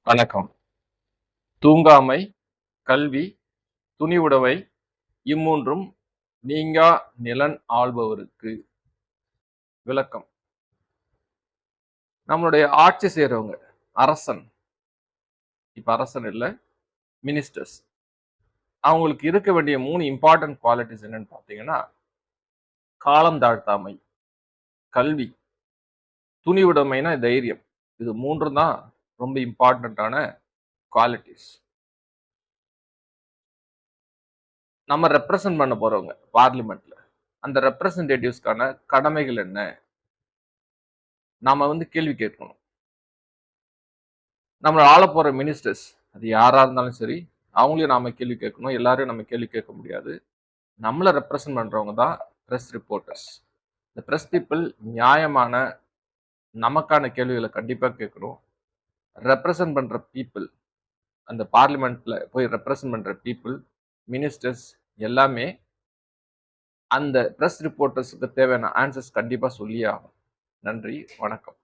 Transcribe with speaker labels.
Speaker 1: வணக்கம். தூங்காமை, கல்வி, துணிவுடைமை இம்மூன்றும் நீங்கா நிலன் ஆள்பவருக்கு. விளக்கம். நம்மளுடைய ஆட்சி செய்றவங்க, அரசன். இப்ப அரசன் இல்ல, மினிஸ்டர்ஸ். அவங்களுக்கு இருக்க வேண்டிய 3 இம்பார்ட்டன்ட் குவாலிட்டிஸ் என்னன்னு பார்த்தீங்கன்னா, காலம் தாழ்த்தாமை, கல்வி, துணிவுடைமைனா தைரியம். இது 3ம் தான் ரொம்ப இம்பார்ட்டன்ட்டான குவாலிட்டிஸ். நம்ம ரெப்ரசன்ட் பண்ண போறவங்க பார்லிமென்ட்ல. அந்த ரெப்ரசன்டேட்டிவ்ஸ்க்கான கடமைகள் என்ன? நாம கேள்வி கேட்கணும். நம்மள ஆளப் போற மினிஸ்டர்ஸ், அது யாரா இருந்தாலும் சரி, அவங்களையும் நாம கேள்வி கேட்கணும். எல்லாரையும் நம்ம கேள்வி கேட்க முடியாது. நம்மள ரெப்ரசன்ட் பண்றவங்க தான் பிரஸ் ரிப்போர்ட்டர்ஸ். இந்த பிரஸ் பீப்பிள் நியாயமான, நமக்கான கேள்விகள கண்டிப்பா கேட்கணும். ரெப்ரசன்ட் பண்ற பீப்பிள், அந்த பார்லிமென்ட்ல போய் ரெப்ரசன்ட் பண்ற பீப்பிள், மினிஸ்டர்ஸ் எல்லாமே அந்த பிரஸ் ரிப்போர்ட்டர்ஸ்க்கு தேவையான ஆன்சர்ஸ் கண்டிப்பா சொல்லியே ஆகணும். நன்றி, வணக்கம்.